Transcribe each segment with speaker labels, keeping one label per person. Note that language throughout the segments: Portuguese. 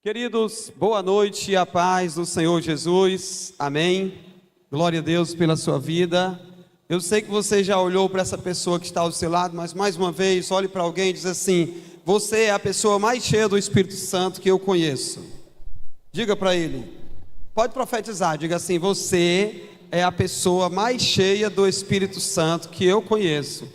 Speaker 1: Queridos, boa noite e a paz do Senhor Jesus, amém. Glória a Deus pela sua vida. Eu sei que você já olhou para essa pessoa que está ao seu lado, mas mais uma vez, olhe para alguém e diz assim: você é a pessoa mais cheia do Espírito Santo que eu conheço. Diga para ele, pode profetizar, diga assim: você é a pessoa mais cheia do Espírito Santo que eu conheço.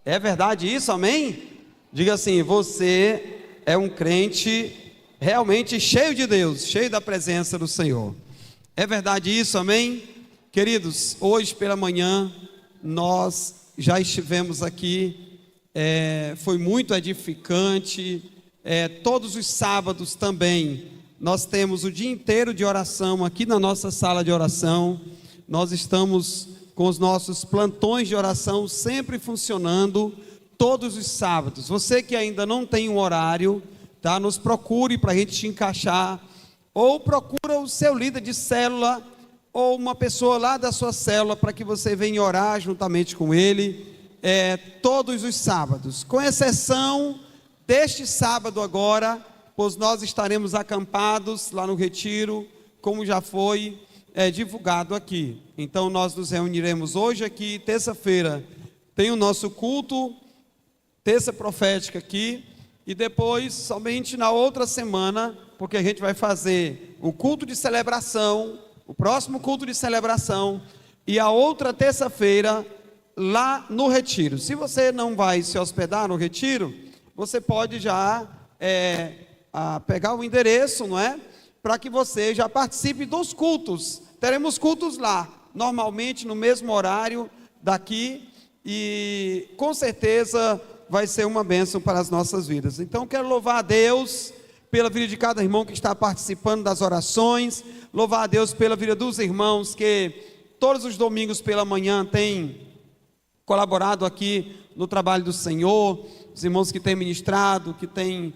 Speaker 1: É verdade isso, amém? Diga assim: você é um crente realmente cheio de Deus, cheio da presença do Senhor. É verdade isso, amém? Queridos, hoje pela manhã nós já estivemos aqui, foi muito edificante. Todos os sábados também nós temos o dia inteiro de oração aqui na nossa sala de oração. Nós estamos com os nossos plantões de oração sempre funcionando todos os sábados. Você que ainda não tem um horário, tá? Nos procure para a gente te encaixar, ou procura o seu líder de célula, ou uma pessoa lá da sua célula, para que você venha orar juntamente com ele, todos os sábados, com exceção deste sábado agora, pois nós estaremos acampados lá no retiro, como já foi divulgado aqui. Então nós nos reuniremos hoje aqui, terça-feira tem o nosso culto, terça profética aqui, e depois, somente na outra semana, porque a gente vai fazer o culto de celebração, o próximo culto de celebração, e a outra terça-feira, lá no retiro. Se você não vai se hospedar no retiro, você pode já pegar o endereço, não é? Para que você já participe dos cultos. Teremos cultos lá, normalmente no mesmo horário daqui, e com certeza vai ser uma bênção para as nossas vidas. Então quero louvar a Deus pela vida de cada irmão que está participando das orações, louvar a Deus pela vida dos irmãos que todos os domingos pela manhã têm colaborado aqui no trabalho do Senhor, os irmãos que têm ministrado, que têm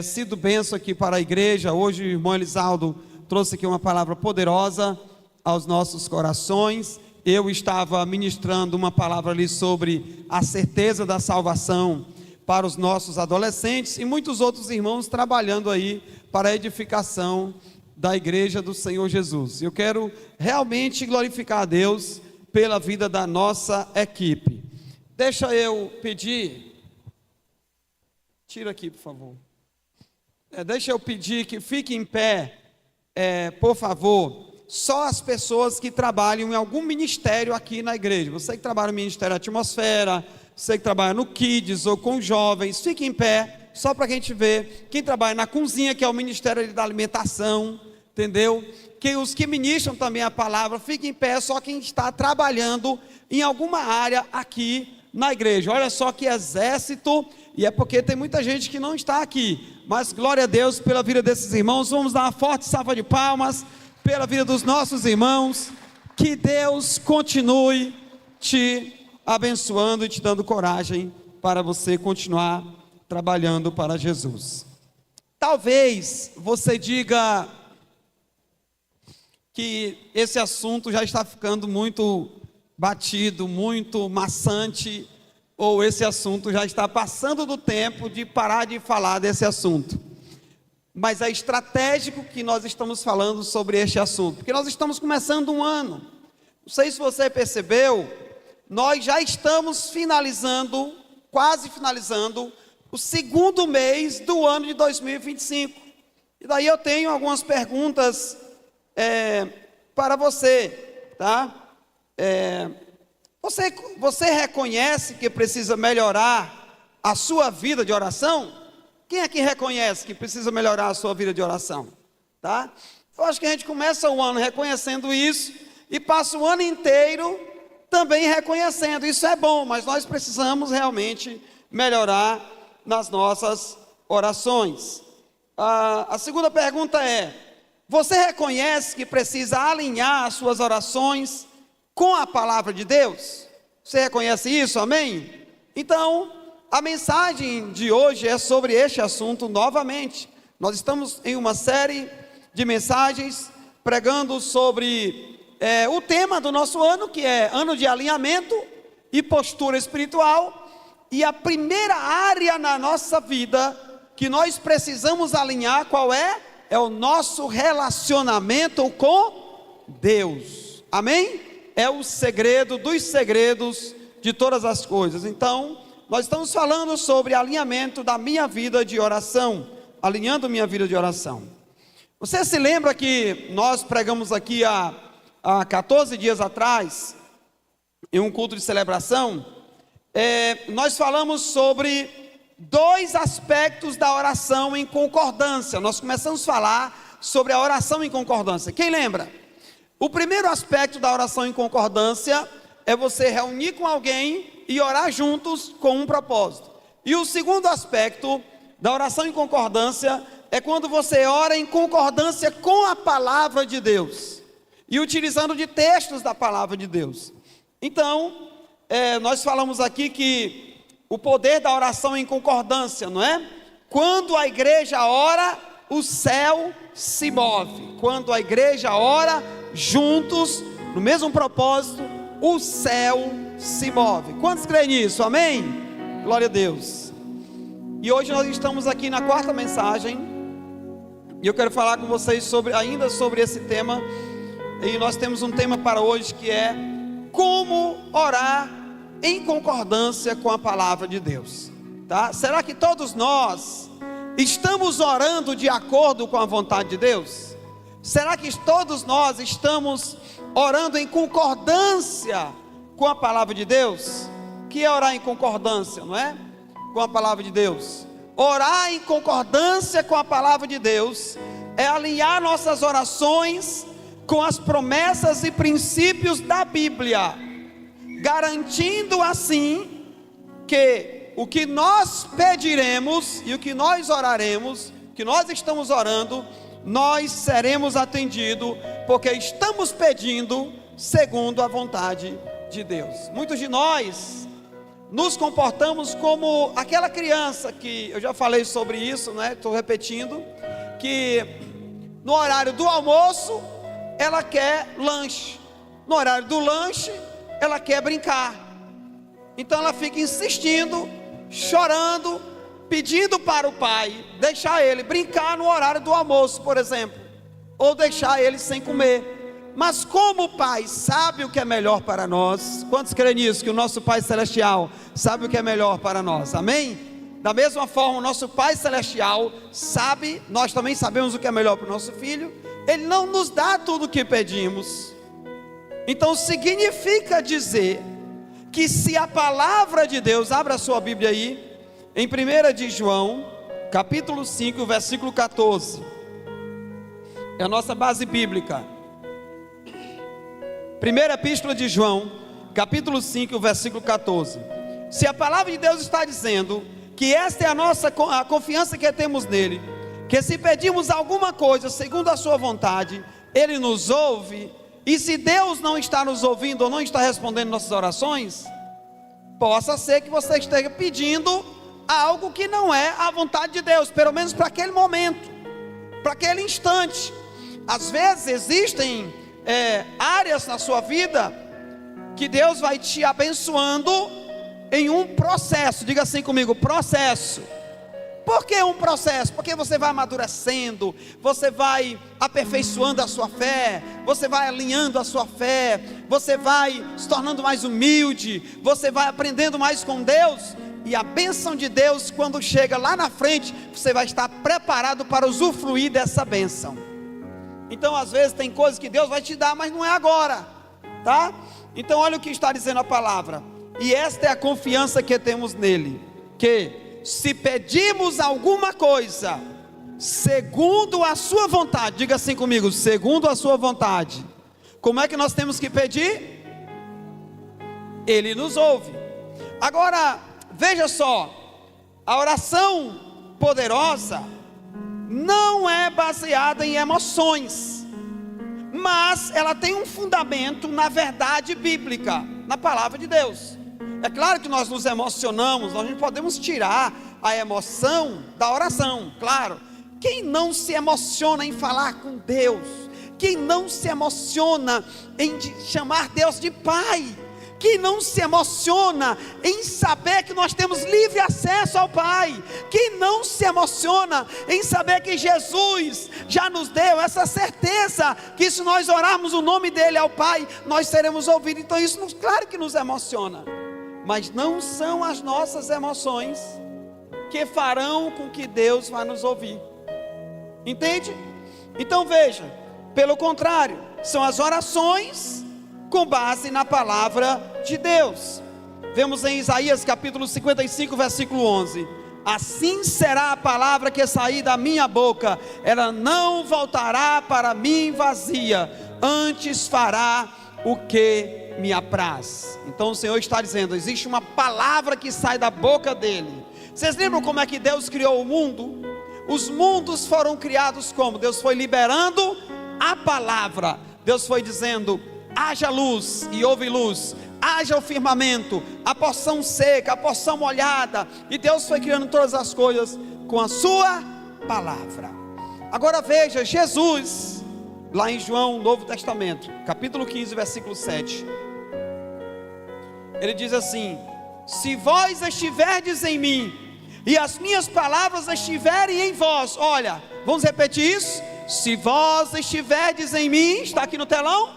Speaker 1: sido bênção aqui para a igreja. Hoje o irmão Elisaldo trouxe aqui uma palavra poderosa aos nossos corações. Eu estava ministrando uma palavra ali sobre a certeza da salvação para os nossos adolescentes, e muitos outros irmãos trabalhando aí para a edificação da igreja do Senhor Jesus. Eu quero realmente glorificar a Deus pela vida da nossa equipe. Deixa eu pedir, tira aqui por favor, deixa eu pedir que fique em pé, por favor, só as pessoas que trabalham em algum ministério aqui na igreja. Você que trabalha no Ministério Atmosfera, você que trabalha no Kids ou com jovens, fique em pé, só para a gente ver. Quem trabalha na cozinha, que é o Ministério da Alimentação, entendeu? Que os que ministram também a palavra, fiquem em pé, só quem está trabalhando em alguma área aqui na igreja. Olha só que exército, e é porque tem muita gente que não está aqui, mas glória a Deus pela vida desses irmãos. Vamos dar uma forte salva de palmas pela vida dos nossos irmãos. Que Deus continue te abençoando e te dando coragem para você continuar trabalhando para Jesus. Talvez você diga que esse assunto já está ficando muito batido, muito maçante, ou esse assunto já está passando do tempo de parar de falar desse assunto. Mas é estratégico que nós estamos falando sobre este assunto, porque nós estamos começando um ano. Não sei se você percebeu, nós já estamos finalizando, quase finalizando, o segundo mês do ano de 2025. E daí eu tenho algumas perguntas para você, tá? Você reconhece que precisa melhorar a sua vida de oração? Quem aqui reconhece que precisa melhorar a sua vida de oração? Tá? Eu acho que a gente começa o ano reconhecendo isso e passa o ano inteiro também reconhecendo. Isso é bom, mas nós precisamos realmente melhorar nas nossas orações. A segunda pergunta é: você reconhece que precisa alinhar as suas orações com a palavra de Deus? Você reconhece isso? Amém? Então, a mensagem de hoje é sobre este assunto novamente. Nós estamos em uma série de mensagens pregando sobre o tema do nosso ano, que é ano de alinhamento e postura espiritual. E a primeira área na nossa vida que nós precisamos alinhar, qual é? É o nosso relacionamento com Deus. Amém? É o segredo dos segredos de todas as coisas. Então, nós estamos falando sobre alinhamento da minha vida de oração. Alinhando minha vida de oração. Você se lembra que nós pregamos aqui há 14 dias atrás, em um culto de celebração, nós falamos sobre 2 aspectos da oração em concordância. Nós começamos a falar sobre a oração em concordância. Quem lembra? O primeiro aspecto da oração em concordância é você reunir com alguém e orar juntos com um propósito. E o segundo aspecto da oração em concordância é quando você ora em concordância com a palavra de Deus e utilizando de textos da palavra de Deus. Então, nós falamos aqui que o poder da oração em concordância, não é? Quando a igreja ora, o céu se move. Quando a igreja ora juntos, no mesmo propósito, o céu se move. Quantos creem nisso? Amém? Glória a Deus. E hoje nós estamos aqui na 4ª mensagem, e eu quero falar com vocês ainda sobre esse tema. E nós temos um tema para hoje que é como orar em concordância com a palavra de Deus, tá? Será que todos nós estamos orando de acordo com a vontade de Deus? Será que todos nós estamos orando em concordância com a palavra de Deus? Que é orar em concordância, não é? Com a palavra de Deus. Orar em concordância com a palavra de Deus é alinhar nossas orações com as promessas e princípios da Bíblia, garantindo assim que o que nós pediremos e o que nós oraremos, que nós estamos orando, nós seremos atendidos, porque estamos pedindo segundo a vontade de Deus. Muitos de nós nos comportamos como aquela criança que eu já falei sobre isso, né? Estou repetindo, que no horário do almoço ela quer lanche, no horário do lanche ela quer brincar. Então ela fica insistindo, chorando, pedindo para o pai deixar ele brincar no horário do almoço, por exemplo, ou deixar ele sem comer. Mas como o pai sabe o que é melhor para nós, quantos creem nisso? Que o nosso Pai Celestial sabe o que é melhor para nós, amém? Da mesma forma, o nosso Pai Celestial sabe, nós também sabemos o que é melhor para o nosso filho. Ele não nos dá tudo o que pedimos. Então significa dizer que se a palavra de Deus, abra a sua Bíblia aí, em 1 de João, capítulo 5, versículo 14, é a nossa base bíblica. Primeira epístola de João, capítulo 5, versículo 14. Se a palavra de Deus está dizendo que esta é a confiança que temos nele, que se pedimos alguma coisa segundo a sua vontade, ele nos ouve. E se Deus não está nos ouvindo ou não está respondendo nossas orações, possa ser que você esteja pedindo algo que não é a vontade de Deus, pelo menos para aquele momento, para aquele instante. Às vezes existem áreas na sua vida que Deus vai te abençoando em um processo. Diga assim comigo: processo. Por que um processo? Porque você vai amadurecendo, você vai aperfeiçoando a sua fé, você vai alinhando a sua fé, você vai se tornando mais humilde, você vai aprendendo mais com Deus, e a bênção de Deus, quando chega lá na frente, você vai estar preparado para usufruir dessa bênção. Então às vezes tem coisas que Deus vai te dar, mas não é agora, tá? Então olha o que está dizendo a palavra: e esta é a confiança que temos nele, que se pedimos alguma coisa segundo a sua vontade, diga assim comigo: segundo a sua vontade. Como é que nós temos que pedir? Ele nos ouve. Agora veja só, a oração poderosa não é baseada em emoções, mas ela tem um fundamento na verdade bíblica, na palavra de Deus. É claro que nós nos emocionamos, nós não podemos tirar a emoção da oração, claro. Quem não se emociona em falar com Deus? Quem não se emociona em chamar Deus de Pai? que não se emociona em saber que nós temos livre acesso ao Pai, que não se emociona em saber que Jesus já nos deu essa certeza, que se nós orarmos o nome dele ao Pai, nós seremos ouvidos. Então isso, claro que nos emociona, mas não são as nossas emoções que farão com que Deus vá nos ouvir, entende? Então veja, pelo contrário, são as orações com base na palavra de Deus. Vemos em Isaías capítulo 55, versículo 11: assim será a palavra que sair da minha boca, ela não voltará para mim vazia, antes fará o que me apraz. Então o Senhor está dizendo, existe uma palavra que sai da boca dele. Vocês lembram como é que Deus criou o mundo? Os mundos foram criados como? Deus foi liberando a palavra. Deus foi dizendo, haja luz, e houve luz. Haja o firmamento, a porção seca, a porção molhada. E Deus foi criando todas as coisas com a sua palavra. Agora veja, Jesus, lá em João, Novo Testamento, capítulo 15, versículo 7. Ele diz assim: se vós estiverdes em mim, e as minhas palavras estiverem em vós. Olha, vamos repetir isso? Se vós estiverdes em mim, está aqui no telão,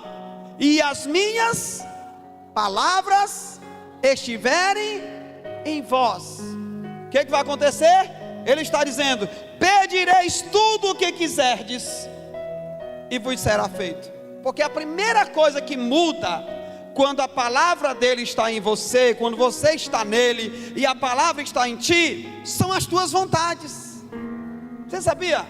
Speaker 1: e as minhas palavras estiverem em vós, o que vai acontecer? Ele está dizendo, pedireis tudo o que quiserdes, e vos será feito. Porque a primeira coisa que muda quando a palavra dele está em você, quando você está nele e a palavra está em ti, são as tuas vontades. Você sabia?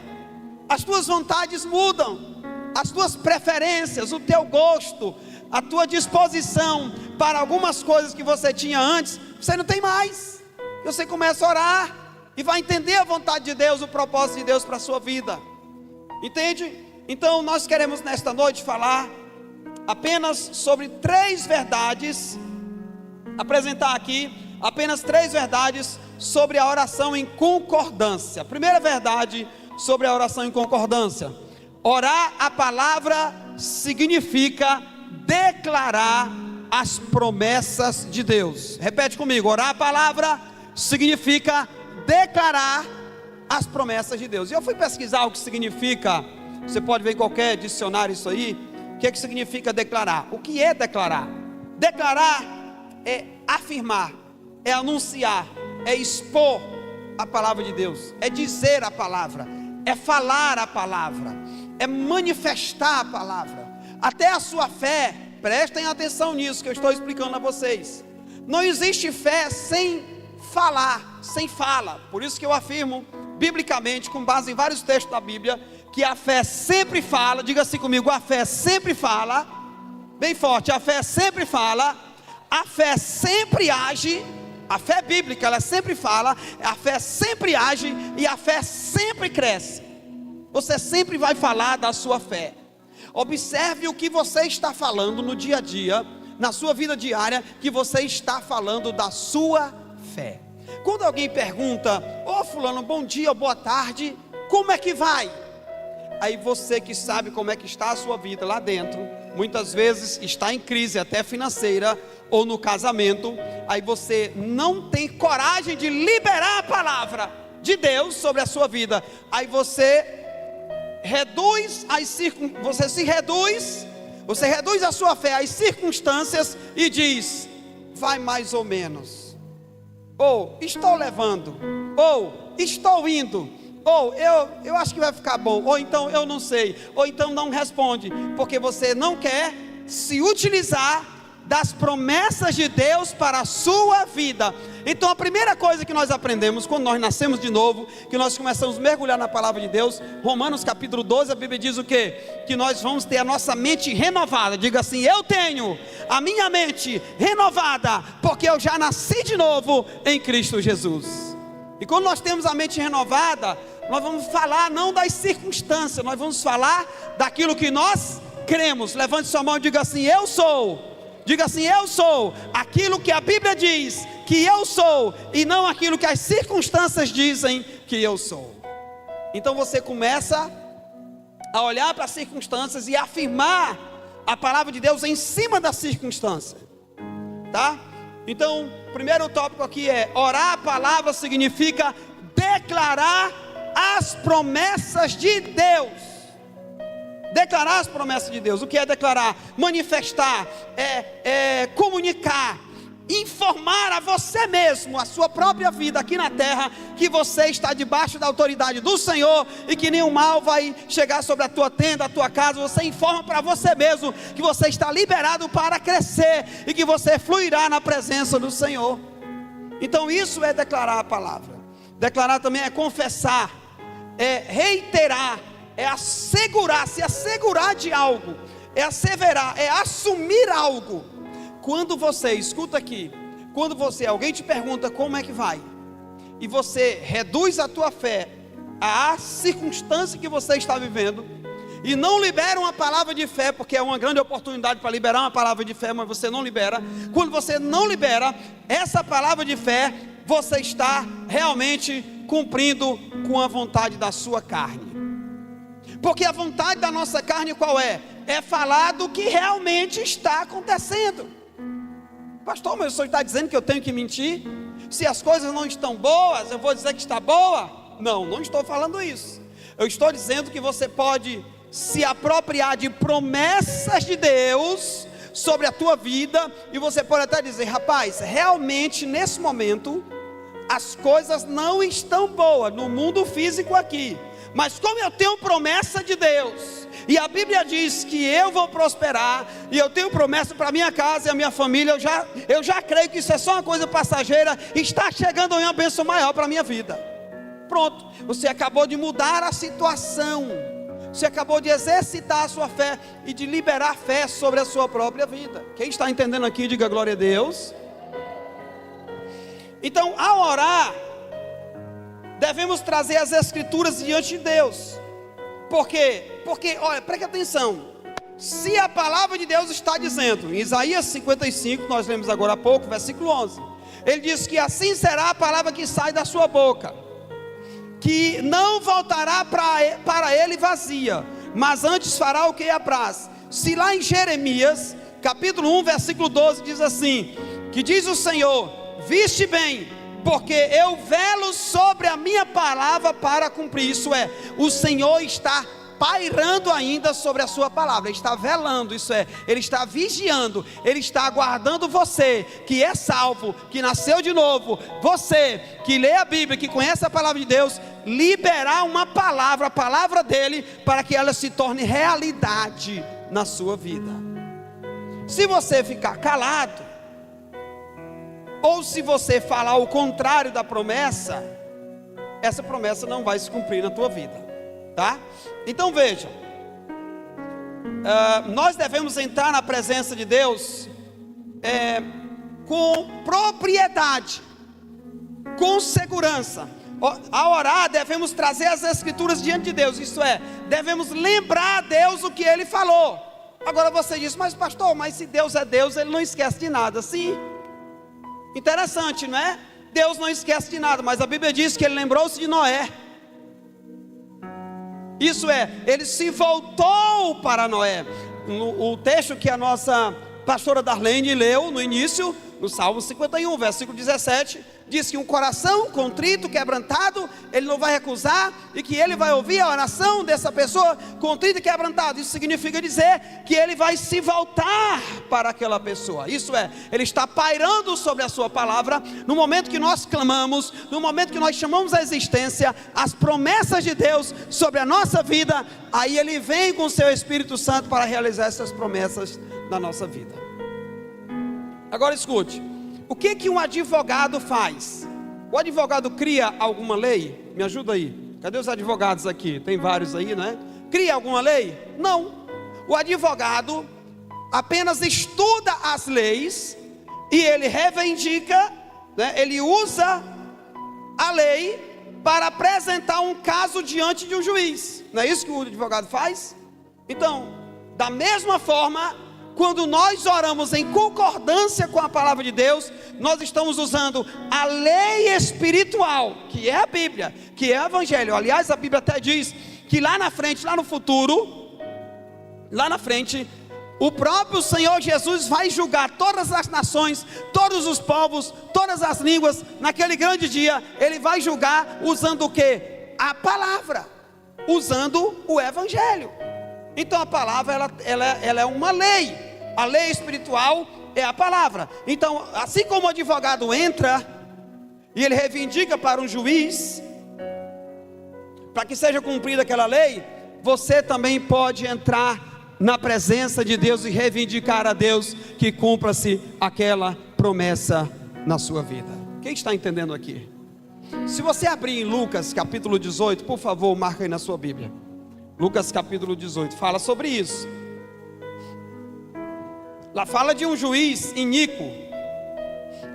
Speaker 1: As tuas vontades mudam, as tuas preferências, o teu gosto, a tua disposição para algumas coisas que você tinha antes, você não tem mais. Você começa a orar e vai entender a vontade de Deus, o propósito de Deus para a sua vida, entende? Então nós queremos nesta noite falar apenas sobre 3 verdades, apresentar aqui apenas 3 verdades sobre a oração em concordância. Primeira verdade sobre a oração em concordância: orar a palavra significa declarar as promessas de Deus. Repete comigo: orar a palavra significa declarar as promessas de Deus. E eu fui pesquisar o que significa, você pode ver em qualquer dicionário isso aí. O que é que significa declarar? O que é declarar? Declarar é afirmar, é anunciar, é expor a palavra de Deus, é dizer a palavra, é falar a palavra, é manifestar a palavra. Até a sua fé, prestem atenção nisso que eu estou explicando a vocês. Não existe fé sem falar, sem fala. Por isso que eu afirmo, biblicamente, com base em vários textos da Bíblia, que a fé sempre fala. Diga assim comigo: a fé sempre fala. Bem forte: a fé sempre fala, a fé sempre age. A fé bíblica, ela sempre fala, a fé sempre age e a fé sempre cresce. Você sempre vai falar da sua fé. Observe o que você está falando no dia a dia, na sua vida diária, que você está falando da sua fé. Quando alguém pergunta: ô fulano, bom dia ou boa tarde, como é que vai? Aí você que sabe como é que está a sua vida lá dentro, muitas vezes está em crise até financeira, ou no casamento, aí você não tem coragem de liberar a palavra de Deus sobre a sua vida. Aí você reduz você reduz a sua fé às circunstâncias e diz: vai mais ou menos, ou estou levando, ou estou indo, ou eu acho que vai ficar bom, ou então eu não sei, ou então não responde, porque você não quer se utilizar das promessas de Deus para a sua vida. Então a primeira coisa que nós aprendemos quando nós nascemos de novo, que nós começamos a mergulhar na palavra de Deus, Romanos capítulo 12, a Bíblia diz o quê? Que nós vamos ter a nossa mente renovada. Diga assim: eu tenho a minha mente renovada, porque eu já nasci de novo em Cristo Jesus. E quando nós temos a mente renovada, nós vamos falar não das circunstâncias, nós vamos falar daquilo que nós cremos. Levante sua mão e diga assim: eu sou. Diga assim: eu sou aquilo que a Bíblia diz que eu sou, e não aquilo que as circunstâncias dizem que eu sou. Então você começa a olhar para as circunstâncias e afirmar a palavra de Deus em cima da circunstância. tá? Então, o primeiro tópico aqui é: orar a palavra significa declarar as promessas de Deus. Declarar as promessas de Deus. O que é declarar? Manifestar, comunicar, informar a você mesmo, a sua própria vida aqui na terra, que você está debaixo da autoridade do Senhor e que nenhum mal vai chegar sobre a tua tenda, a tua casa. Você informa para você mesmo que você está liberado para crescer e que você fluirá na presença do Senhor. Então isso é declarar a palavra. Declarar também é confessar, é reiterar, é assegurar, se assegurar de algo, é asseverar, é assumir algo. Quando você, escuta aqui, quando alguém te pergunta como é que vai, e você reduz a tua fé à circunstância que você está vivendo, e não libera uma palavra de fé, porque é uma grande oportunidade para liberar uma palavra de fé, mas você não libera. Quando você não libera essa palavra de fé, você está realmente cumprindo com a vontade da sua carne. Porque a vontade da nossa carne qual é? É falar do que realmente está acontecendo. Pastor, mas o senhor está dizendo que eu tenho que mentir? Se as coisas não estão boas, eu vou dizer que está boa? Não estou falando isso. Eu estou dizendo que você pode se apropriar de promessas de Deus sobre a tua vida, e você pode até dizer: rapaz, realmente nesse momento as coisas não estão boas no mundo físico aqui, mas como eu tenho promessa de Deus, e a Bíblia diz que eu vou prosperar, e eu tenho promessa para a minha casa e a minha família, eu já creio que isso é só uma coisa passageira, está chegando uma bênção maior para a minha vida. Pronto, você acabou de mudar a situação, você acabou de exercitar a sua fé e de liberar fé sobre a sua própria vida. Quem está entendendo aqui, diga glória a Deus. Então, ao orar, devemos trazer as escrituras diante de Deus. Por quê? Porque, olha, preste atenção. Se a palavra de Deus está dizendo, em Isaías 55, nós lemos agora há pouco, versículo 11, ele diz que assim será a palavra que sai da sua boca, que não voltará para ele vazia, mas antes fará o que apraz. Se lá em Jeremias, capítulo 1, versículo 12, diz assim, que diz o Senhor: viste bem, porque eu velo sobre a minha palavra para cumprir. Isso é, o Senhor está pairando ainda sobre a sua palavra, ele está velando, isso é, ele está vigiando, ele está aguardando você, que é salvo, que nasceu de novo, você que lê a Bíblia, que conhece a palavra de Deus, liberar uma palavra, a palavra dele, para que ela se torne realidade na sua vida. Se você ficar calado, ou se você falar o contrário da promessa, essa promessa não vai se cumprir na tua vida, tá? Então veja, nós devemos entrar na presença de Deus com propriedade, com segurança. Ao orar, devemos trazer as escrituras diante de Deus, isso é, devemos lembrar a Deus o que Ele falou. Agora você diz: mas pastor, mas se Deus é Deus, Ele não esquece de nada. Sim, interessante, não é? Deus não esquece de nada, mas a Bíblia diz que Ele lembrou-se de Noé. Isso é, Ele se voltou para Noé. O texto que a nossa pastora Darlene leu no início, no Salmo 51, versículo 17, diz que um coração contrito, quebrantado, Ele não vai recusar, e que Ele vai ouvir a oração dessa pessoa contrita e quebrantada. Isso significa dizer que Ele vai se voltar para aquela pessoa. Isso é, Ele está pairando sobre a sua palavra. No momento que nós clamamos, no momento que nós chamamos a existência as promessas de Deus sobre a nossa vida, aí Ele vem com o seu Espírito Santo para realizar essas promessas na nossa vida. Agora escute, o que um advogado faz? O advogado cria alguma lei? Me ajuda aí, cadê os advogados aqui? Tem vários aí, né? Cria alguma lei? Não. O advogado apenas estuda as leis e ele reivindica, né? Ele usa a lei para apresentar um caso diante de um juiz. Não é isso que o advogado faz? Então, da mesma forma, quando nós oramos em concordância com a palavra de Deus, nós estamos usando a lei espiritual, que é a Bíblia, que é o Evangelho. Aliás, a Bíblia até diz que lá na frente, lá no futuro, lá na frente, O próprio Senhor Jesus vai julgar todas as nações, todos os povos, todas as línguas. Naquele grande dia, Ele vai julgar usando o quê? A palavra, usando o Evangelho. Então a palavra, ela é uma lei. A lei espiritual é a palavra. Então, assim como o advogado entra e ele reivindica para um juiz, para que seja cumprida aquela lei, você também pode entrar na presença de Deus e reivindicar a Deus que cumpra-se aquela promessa na sua vida. Quem está entendendo aqui? Se você abrir em Lucas capítulo 18, por favor, marca aí na sua Bíblia. Lucas capítulo 18, fala sobre isso. Lá fala de um juiz iníquo.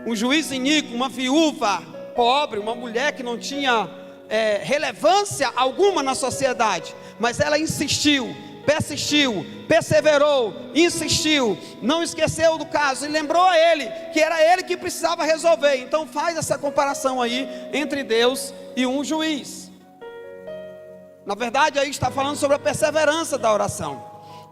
Speaker 1: Um juiz iníquo, uma viúva pobre, uma mulher que não tinha relevância alguma na sociedade, mas ela insistiu, persistiu, perseverou, insistiu, não esqueceu do caso e lembrou a ele que era ele que precisava resolver. Então faz essa comparação aí entre Deus e um juiz. Na verdade aí está falando sobre a perseverança da oração.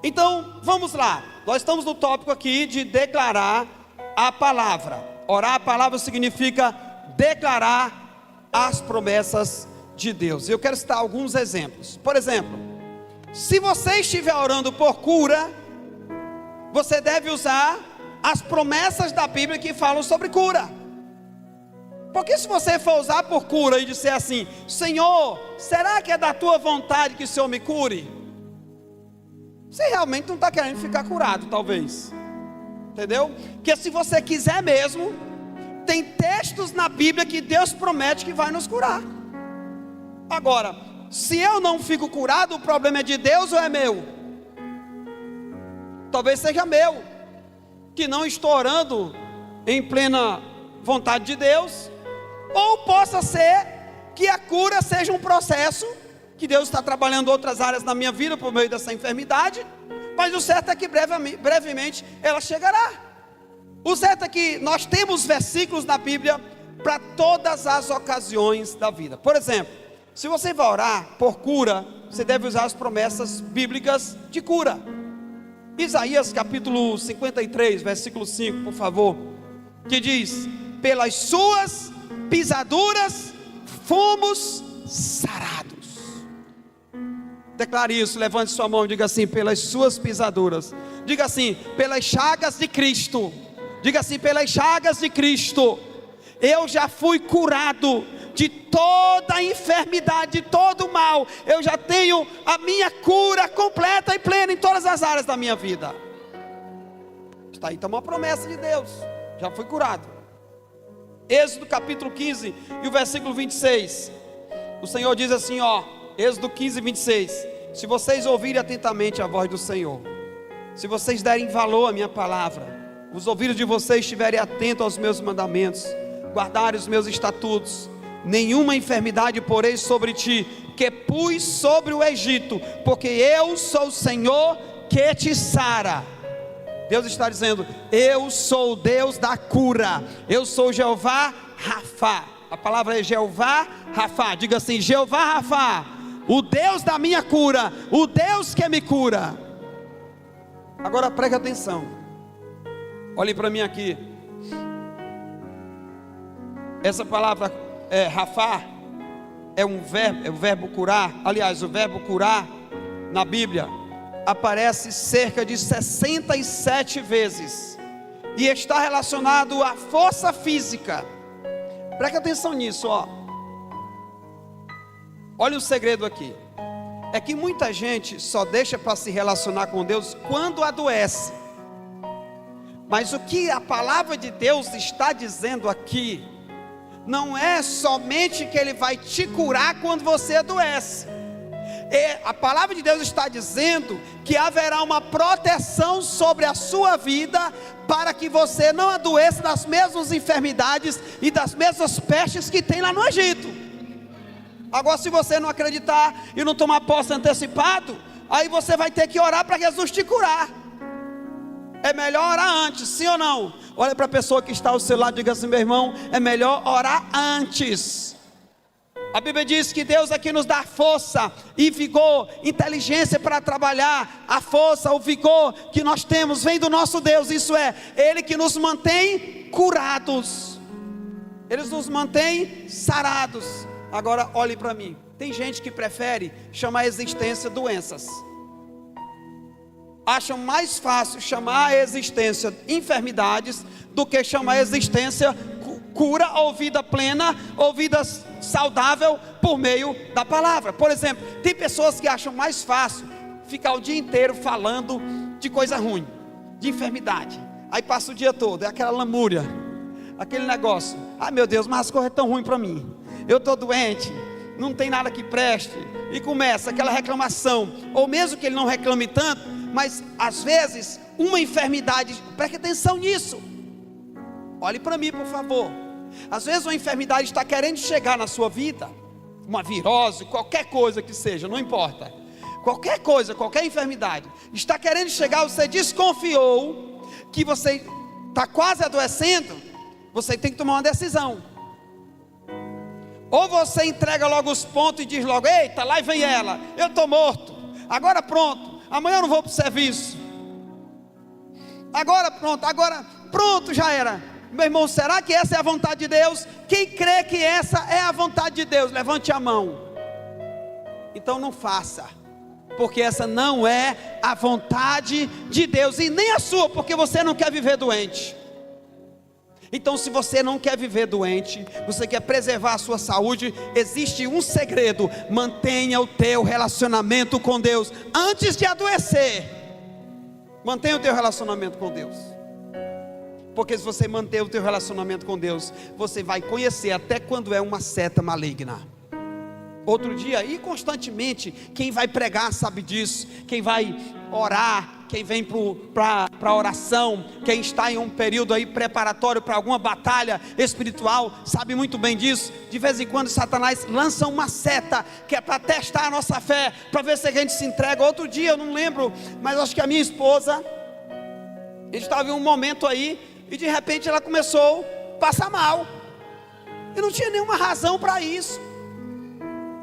Speaker 1: Então vamos lá, nós estamos no tópico aqui de declarar a palavra. Orar a palavra significa declarar as promessas de Deus. Eu quero citar alguns exemplos. Por exemplo, se você estiver orando por cura, você deve usar as promessas da Bíblia que falam sobre cura. Porque se você for usar por cura e disser assim: Senhor, será que é da tua vontade que o Senhor me cure? Você realmente não está querendo ficar curado, talvez. Entendeu? Porque se você quiser mesmo, tem textos na Bíblia que Deus promete que vai nos curar. Agora, se eu não fico curado, o problema é de Deus ou é meu? Talvez seja meu, que não estou orando em plena vontade de Deus. Ou possa ser que a cura seja um processo, que Deus está trabalhando outras áreas na minha vida por meio dessa enfermidade, mas o certo é que brevemente ela chegará. O certo é que nós temos versículos na Bíblia para todas as ocasiões da vida. Por exemplo, se você vai orar por cura, você deve usar as promessas bíblicas de cura. Isaías capítulo 53, versículo 5, por favor, que diz: pelas suas pisaduras fomos sarados. Declare isso, levante sua mão e diga assim: pelas suas pisaduras. Diga assim: pelas chagas de Cristo. Diga assim: pelas chagas de Cristo eu já fui curado de toda a enfermidade, de todo o mal. Eu já tenho a minha cura completa e plena em todas as áreas da minha vida. Está aí, está uma promessa de Deus. Já fui curado. Êxodo capítulo 15 e o versículo 26. O Senhor diz assim, ó, Êxodo 15, 26. Se vocês ouvirem atentamente a voz do Senhor, se vocês derem valor à minha palavra, os ouvidos de vocês estiverem atentos aos meus mandamentos, guardarem os meus estatutos, nenhuma enfermidade porei sobre ti, que pus sobre o Egito, porque eu sou o Senhor que te sara. Deus está dizendo: eu sou o Deus da cura, eu sou Jeová Rafá. A palavra é Jeová Rafá. Diga assim: Jeová Rafá, o Deus da minha cura, o Deus que me cura. Agora preste atenção, olhe para mim aqui. Essa palavra Rafá é o verbo curar. Aliás, o verbo curar na Bíblia aparece cerca de 67 vezes e está relacionado à força física. Preste atenção nisso, ó. Olha o segredo aqui. É que muita gente só deixa para se relacionar com Deus quando adoece. Mas o que a palavra de Deus está dizendo aqui não é somente que Ele vai te curar quando você adoece. A palavra de Deus está dizendo que haverá uma proteção sobre a sua vida, para que você não adoeça das mesmas enfermidades e das mesmas pestes que tem lá no Egito. Agora, se você não acreditar e não tomar posse antecipado, aí você vai ter que orar para Jesus te curar. É melhor orar antes, sim ou não? Olha para a pessoa que está ao seu lado e diga assim: meu irmão, é melhor orar antes. A Bíblia diz que Deus aqui nos dá força e vigor, inteligência para trabalhar. A força, o vigor que nós temos vem do nosso Deus. Isso é, Ele que nos mantém curados, Ele nos mantém sarados. Agora olhe para mim, tem gente que prefere chamar a existência doenças. Acham mais fácil chamar a existência enfermidades do que chamar a existência cura ou vida plena ou vida saudável por meio da palavra. Por exemplo, tem pessoas que acham mais fácil ficar o dia inteiro falando de coisa ruim, de enfermidade. Aí passa o dia todo, é aquela lamúria, aquele negócio. Ai meu Deus, mas as coisas estão ruins para mim. Eu estou doente, não tem nada que preste. E começa aquela reclamação. Ou mesmo que ele não reclame tanto, mas às vezes uma enfermidade, preste atenção nisso. Olhe para mim, por favor. Às vezes uma enfermidade está querendo chegar na sua vida, uma virose, qualquer coisa que seja, não importa. Qualquer coisa, qualquer enfermidade está querendo chegar, você desconfiou que você está quase adoecendo, você tem que tomar uma decisão. Ou você entrega logo os pontos e diz logo: eita, lá vem ela, eu estou morto, agora pronto, amanhã eu não vou para o serviço, agora pronto, já era. Meu irmão, será que essa é a vontade de Deus? Quem crê que essa é a vontade de Deus, levante a mão. Então não faça, porque essa não é a vontade de Deus, e nem a sua, porque você não quer viver doente. Então, se você não quer viver doente, você quer preservar a sua saúde, existe um segredo: mantenha o teu relacionamento com Deus antes de adoecer. Mantenha o teu relacionamento com Deus, porque se você manter o teu relacionamento com Deus, você vai conhecer até quando é uma seta maligna. Outro dia, e constantemente, quem vai pregar sabe disso, quem vai orar, quem vem para a oração, quem está em um período aí preparatório para alguma batalha espiritual, sabe muito bem disso. De vez em quando Satanás lança uma seta, que é para testar a nossa fé, para ver se a gente se entrega. Outro dia, eu não lembro, mas acho que a minha esposa estava em um momento aí, e de repente ela começou a passar mal, e não tinha nenhuma razão para isso.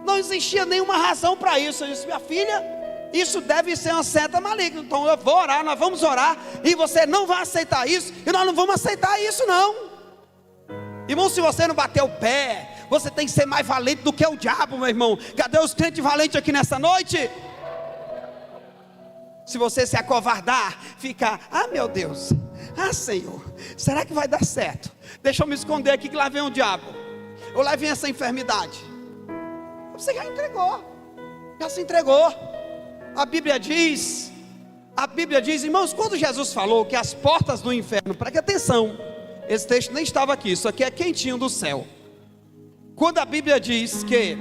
Speaker 1: Não existia nenhuma razão para isso. Eu disse: minha filha, isso deve ser uma seta maligna. Então eu vou orar, nós vamos orar, e você não vai aceitar isso, e nós não vamos aceitar isso não. Irmão, se você não bater o pé, você tem que ser mais valente do que o diabo, meu irmão. Cadê os crentes valentes aqui nessa noite? Se você se acovardar, ficar: ah meu Deus, ah Senhor, será que vai dar certo? Deixa eu me esconder aqui que lá vem o diabo, ou lá vem essa enfermidade. Você já entregou, já se entregou. A Bíblia diz, irmãos, quando Jesus falou que as portas do inferno, preste atenção, esse texto nem estava aqui, isso aqui é quentinho do céu. Quando a Bíblia diz que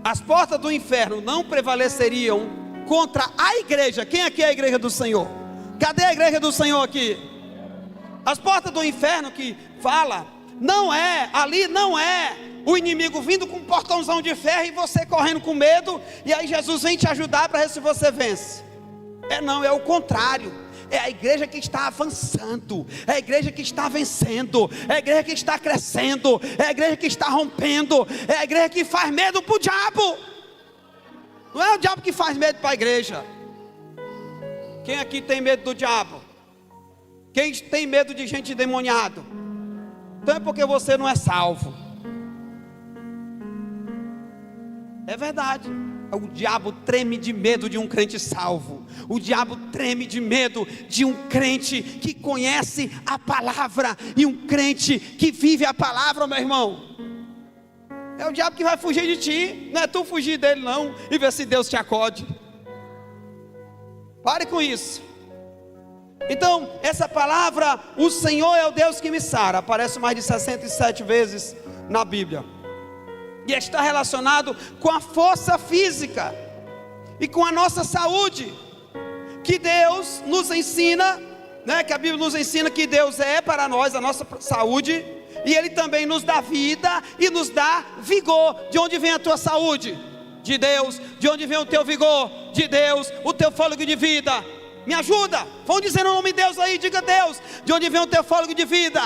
Speaker 1: as portas do inferno não prevaleceriam contra a igreja, quem aqui é a igreja do Senhor? Cadê a igreja do Senhor aqui? As portas do inferno que fala, não é o inimigo vindo com um portãozão de ferro e você correndo com medo, e aí Jesus vem te ajudar para ver se você vence. Não, é o contrário. É a igreja que está avançando, é a igreja que está vencendo, é a igreja que está crescendo, é a igreja que está rompendo, é a igreja que faz medo para o diabo. Não é o diabo que faz medo para a igreja. Quem aqui tem medo do diabo? Quem tem medo de gente endemoniada? Então é porque você não é salvo. É verdade. O diabo treme de medo de um crente salvo. O diabo treme de medo de um crente que conhece a palavra, e um crente que vive a palavra, meu irmão. É o diabo que vai fugir de ti, não é tu fugir dele não, e ver se Deus te acode. Pare com isso. Então, essa palavra, o Senhor é o Deus que me sara, aparece mais de 67 vezes na Bíblia. E está relacionado com a força física e com a nossa saúde, que Deus nos ensina, né? Que a Bíblia nos ensina que Deus é para nós a nossa saúde, e Ele também nos dá vida e nos dá vigor. De onde vem a tua saúde? De Deus. De onde vem o teu vigor? De Deus. O teu fôlego de vida, me ajuda, vão dizer o nome de Deus aí, diga: Deus. De onde vem o teu fôlego de vida?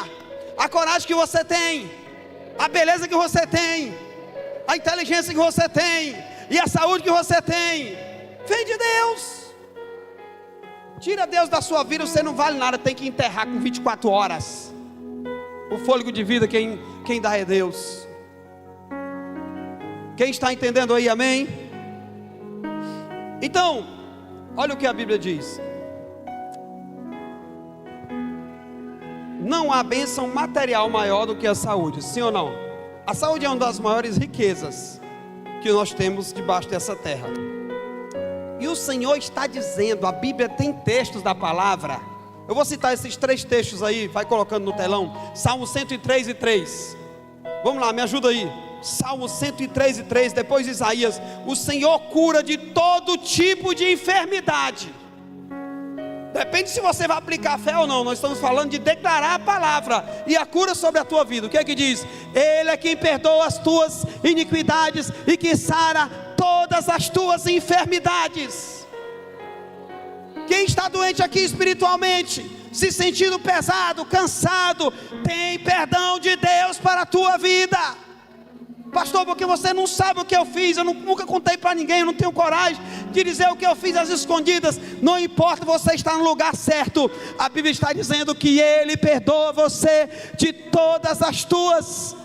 Speaker 1: A coragem que você tem, a beleza que você tem, A inteligência que você tem e a saúde que você tem vem de Deus. Tira Deus da sua vida, você não vale nada, tem que enterrar com 24 horas. O fôlego de vida quem dá é Deus. Quem está entendendo aí, amém? Então, olha o que a Bíblia diz. Não há bênção material maior do que a saúde, sim ou não? A saúde é uma das maiores riquezas que nós temos debaixo dessa terra. E o Senhor está dizendo, a Bíblia tem textos da palavra. Eu vou citar esses 3 textos aí, vai colocando no telão. Salmo 103:3. Vamos lá, me ajuda aí. Salmo 103:3, depois de Isaías. O Senhor cura de todo tipo de enfermidade. Depende se você vai aplicar fé ou não. Nós estamos falando de declarar a palavra e a cura sobre a tua vida. O que é que diz? Ele é quem perdoa as tuas iniquidades e que sara todas as tuas enfermidades. Quem está doente aqui espiritualmente, se sentindo pesado, cansado, tem perdão de Deus para a tua vida. Pastor, porque você não sabe o que eu fiz, eu nunca contei para ninguém, eu não tenho coragem de dizer o que eu fiz às escondidas. Não importa, você está no lugar certo. A Bíblia está dizendo que Ele perdoa você de todas as tuas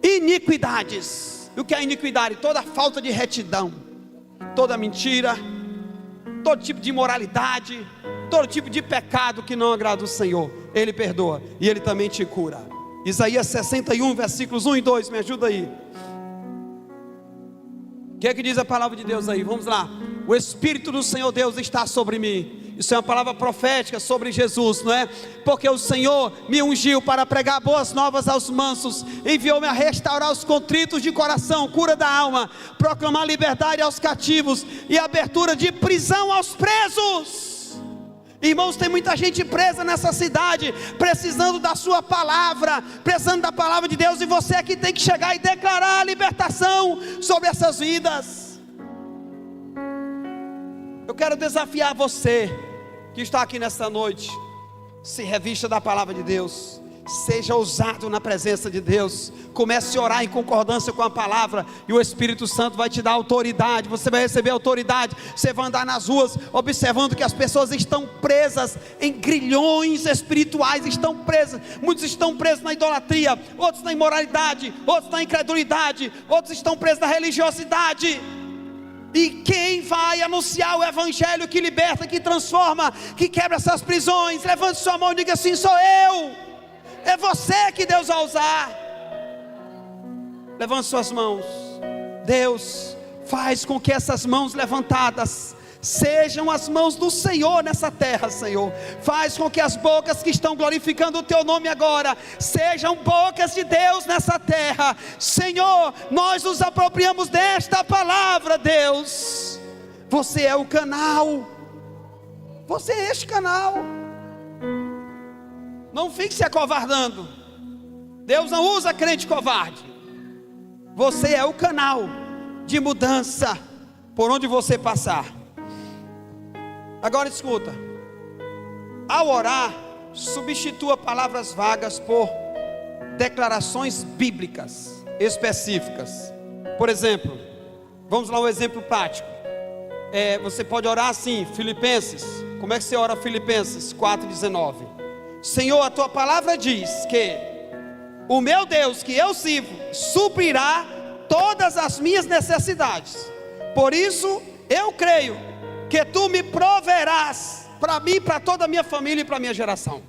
Speaker 1: iniquidades. E o que é iniquidade? Toda falta de retidão, toda mentira, todo tipo de imoralidade, todo tipo de pecado que não agrada o Senhor, Ele perdoa e Ele também te cura. Isaías 61, versículos 1 e 2, me ajuda aí. O que é que diz a palavra de Deus aí? Vamos lá. O Espírito do Senhor Deus está sobre mim. Isso é uma palavra profética sobre Jesus, não é? Porque o Senhor me ungiu para pregar boas novas aos mansos, enviou-me a restaurar os contritos de coração, cura da alma, proclamar liberdade aos cativos e abertura de prisão aos presos. Irmãos, tem muita gente presa nessa cidade, precisando da sua palavra, precisando da palavra de Deus, e você é que tem que chegar e declarar a libertação sobre essas vidas. Eu quero desafiar você que está aqui nesta noite, se revista da palavra de Deus, seja ousado na presença de Deus, comece a orar em concordância com a palavra, e o Espírito Santo vai te dar autoridade, você vai receber autoridade, você vai andar nas ruas, observando que as pessoas estão presas em grilhões espirituais, estão presas, muitos estão presos na idolatria, outros na imoralidade, outros na incredulidade, outros estão presos na religiosidade. E quem vai anunciar o Evangelho que liberta, que transforma, que quebra essas prisões? Levante sua mão e diga assim: sou eu. É você que Deus vai usar. Levante suas mãos. Deus faz com que essas mãos levantadas sejam as mãos do Senhor nessa terra, Senhor. Faz com que as bocas que estão glorificando o Teu nome agora sejam bocas de Deus nessa terra. Senhor, nós nos apropriamos desta palavra, Deus. Você é o canal. Você é este canal. Não fique se acovardando. Deus não usa crente covarde. Você é o canal de mudança por onde você passar. Agora escuta. Ao orar, substitua palavras vagas por declarações bíblicas específicas. Por exemplo, vamos lá um exemplo prático. Você pode orar assim, Filipenses. Como é que você ora Filipenses 4,19? Senhor, a tua palavra diz que o meu Deus que eu sirvo suprirá todas as minhas necessidades. Por isso eu creio que tu me proverás para mim, para toda a minha família e para a minha geração.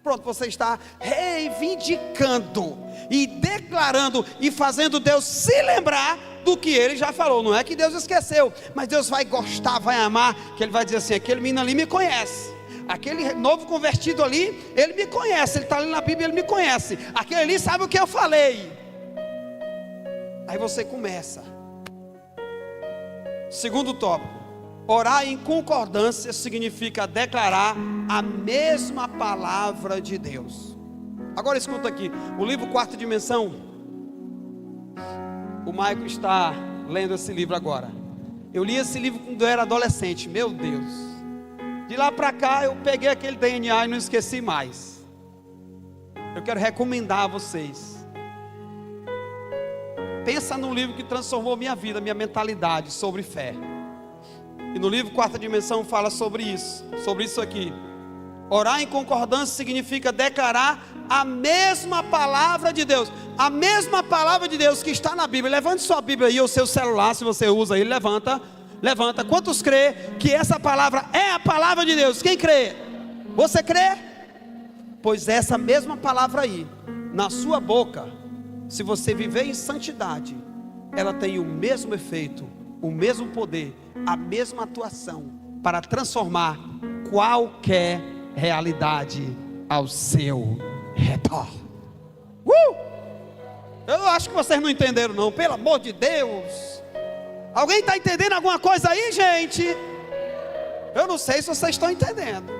Speaker 1: Pronto, você está reivindicando e declarando e fazendo Deus se lembrar do que Ele já falou. Não é que Deus esqueceu, mas Deus vai gostar, vai amar, que Ele vai dizer assim: aquele menino ali me conhece, aquele novo convertido ali, ele me conhece, ele está ali na Bíblia, ele me conhece, aquele ali sabe o que eu falei. Aí você começa. Segundo tópico: orar em concordância significa declarar a mesma palavra de Deus. Agora escuta aqui, o livro Quarta Dimensão. O Michael está lendo esse livro agora. Eu li esse livro quando eu era adolescente. Meu Deus, de lá para cá eu peguei aquele DNA e não esqueci mais. Eu quero recomendar a vocês. pensa num livro que transformou minha vida, minha mentalidade sobre fé. E no livro Quarta Dimensão fala sobre isso aqui. Orar em concordância significa declarar a mesma palavra de Deus. A mesma palavra de Deus que está na Bíblia. Levante sua Bíblia aí, ou seu celular, se você usa ele, levanta. Quantos crê que essa palavra é a palavra de Deus? Quem crê? Você crê? Pois essa mesma palavra aí, na sua boca, se você viver em santidade, ela tem o mesmo efeito, o mesmo poder, a mesma atuação para transformar qualquer realidade ao seu redor. Eu acho que vocês não entenderam não, pelo amor de Deus. Alguém está entendendo alguma coisa aí, gente? Eu não sei se vocês estão entendendo.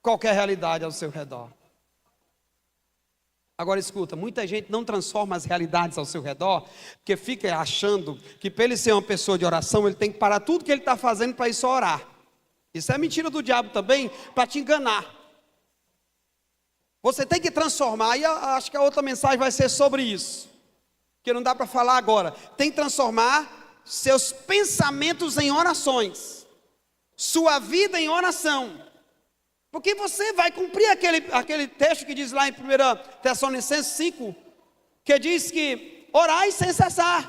Speaker 1: Qualquer realidade ao seu redor. Agora escuta, muita gente não transforma as realidades ao seu redor, porque fica achando que para ele ser uma pessoa de oração, ele tem que parar tudo que ele está fazendo para ir só orar. Isso é mentira do diabo também, para te enganar. Você tem que transformar, e eu acho que a outra mensagem vai ser sobre isso, que não dá para falar agora. Tem que transformar seus pensamentos em orações, sua vida em oração, porque você vai cumprir aquele texto que diz lá em 1 Tessalonicenses 5, que diz que orai sem cessar.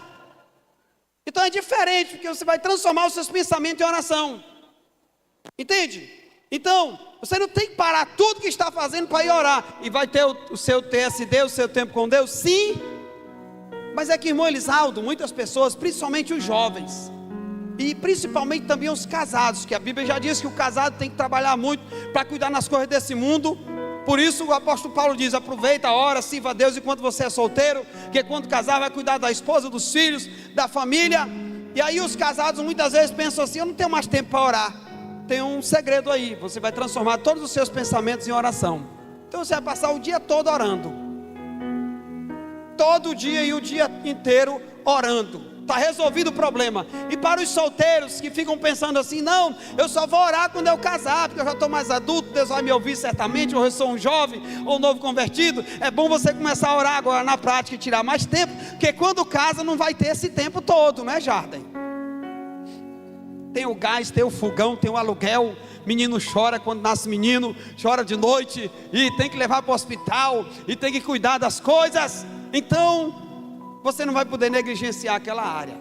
Speaker 1: Então é diferente, porque você vai transformar os seus pensamentos em oração. Entende? Então, você não tem que parar tudo que está fazendo para ir orar. E vai ter o seu TSD, o seu tempo com Deus? Sim. Mas é que, irmão Elisaldo, muitas pessoas, principalmente os jovens, e principalmente também os casados, que a Bíblia já diz que o casado tem que trabalhar muito para cuidar nas coisas desse mundo. Por isso o apóstolo Paulo diz: aproveita a hora, sirva a Deus enquanto você é solteiro, porque quando casar vai cuidar da esposa, dos filhos, da família. E aí os casados muitas vezes pensam assim: eu não tenho mais tempo para orar. Tem um segredo aí, você vai transformar todos os seus pensamentos em oração. Então você vai passar o dia todo orando, todo dia e o dia inteiro orando. Está resolvido o problema. E para os solteiros que ficam pensando assim: não, eu só vou orar quando eu casar, porque eu já estou mais adulto, Deus vai me ouvir certamente, ou eu sou um jovem, ou um novo convertido. É bom você começar a orar agora na prática e tirar mais tempo, porque quando casa não vai ter esse tempo todo, né, Jardim? Tem o gás, tem o fogão, tem o aluguel. Menino chora quando nasce menino, chora de noite, e tem que levar para o hospital, e tem que cuidar das coisas. Então você não vai poder negligenciar aquela área.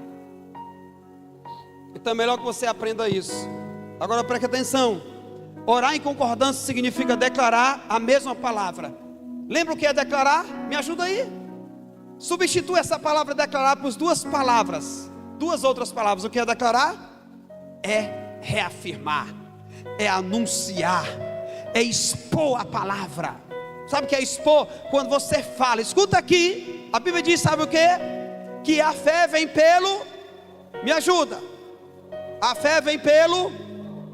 Speaker 1: Então é melhor que você aprenda isso. Agora preste atenção. Orar em concordância significa declarar a mesma palavra. Lembra o que é declarar? Me ajuda aí. Substitua essa palavra declarar por duas palavras, duas outras palavras. O que é declarar? É reafirmar, é anunciar, é expor a palavra. Sabe o que é expor? Quando você fala. Escuta aqui, a Bíblia diz, sabe o que? Que a fé vem pelo, me ajuda, a fé vem pelo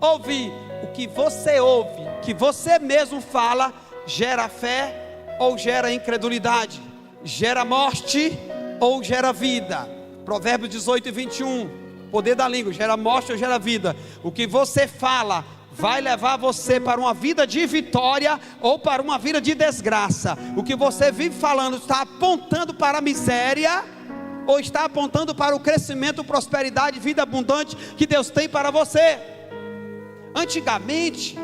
Speaker 1: ouvir. O que você ouve, que você mesmo fala, gera fé ou gera incredulidade, gera morte ou gera vida. Provérbios 18 e 21, poder da língua, gera morte ou gera vida. O que você fala vai levar você para uma vida de vitória ou para uma vida de desgraça. O que você vive falando está apontando para a miséria ou está apontando para o crescimento, prosperidade, vida abundante que Deus tem para você. Antigamente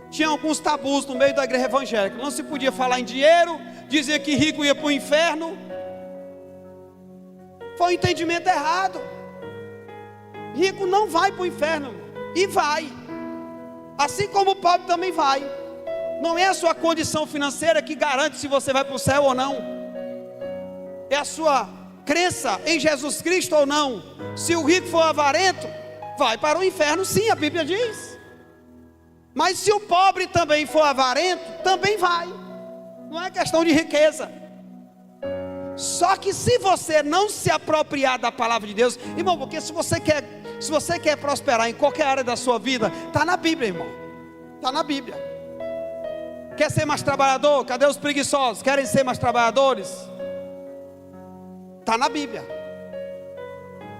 Speaker 1: tinha alguns tabus no meio da igreja evangélica. Não se podia falar em dinheiro, dizia que rico ia para o inferno. Foi um entendimento errado. Rico não vai para o inferno, e vai, assim como o pobre também vai. Não é a sua condição financeira que garante se você vai para o céu ou não, é a sua crença em Jesus Cristo ou não. Se o rico for avarento, vai para o inferno, sim, a Bíblia diz. Mas se o pobre também for avarento, também vai. Não é questão de riqueza. Só que se você não se apropriar da palavra de Deus, irmão, porque se você quer prosperar em qualquer área da sua vida, está na Bíblia, irmão, está na Bíblia. Quer ser mais trabalhador? Cadê os preguiçosos? Querem ser mais trabalhadores? Está na Bíblia.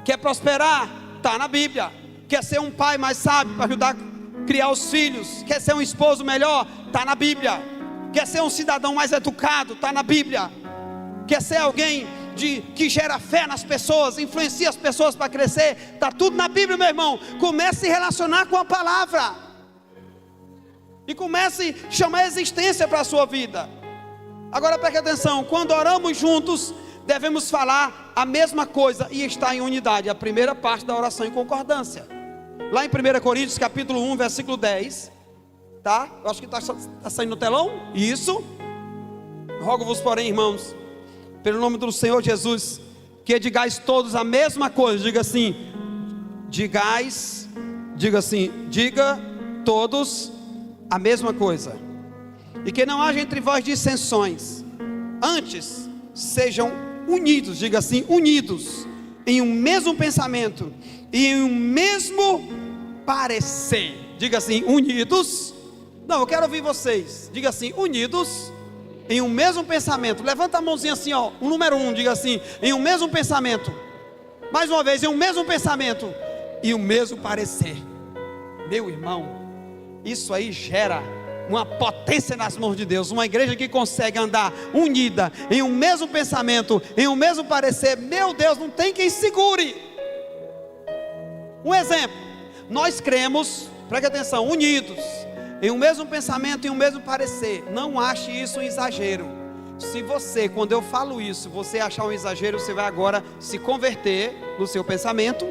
Speaker 1: Quer prosperar? Está na Bíblia. Quer ser um pai mais sábio para ajudar a criar os filhos? Quer ser um esposo melhor? Está na Bíblia. Quer ser um cidadão mais educado? Está na Bíblia. quer ser alguém que gera fé nas pessoas, influencia as pessoas para crescer, está tudo na Bíblia, meu irmão. Comece a se relacionar com a palavra, e comece a chamar a existência para a sua vida. Agora preste atenção, quando oramos juntos, devemos falar a mesma coisa e estar em unidade. A primeira parte da oração em concordância, lá em 1 Coríntios capítulo 1, versículo 10, tá? Eu acho que está saindo no telão, isso. Rogo-vos, porém, irmãos, pelo nome do Senhor Jesus, que digais todos a mesma coisa. Diga assim, diga todos a mesma coisa, e que não haja entre vós dissensões, antes sejam unidos, diga assim, unidos, em um mesmo pensamento, e em um mesmo parecer. Diga assim, unidos. Não, eu quero ouvir vocês. Diga assim, unidos em um mesmo pensamento. Levanta a mãozinha assim, ó, o número 1, diga assim, em um mesmo pensamento. Mais uma vez, em um mesmo pensamento e um mesmo parecer. Meu irmão, isso aí gera uma potência nas mãos de Deus. Uma igreja que consegue andar unida, em um mesmo pensamento, em um mesmo parecer, meu Deus, não tem quem segure. Um exemplo, nós cremos, preste atenção, unidos, em um mesmo pensamento e um mesmo parecer. Não ache isso um exagero. Se você, quando eu falo isso, você achar um exagero, você vai agora se converter no seu pensamento,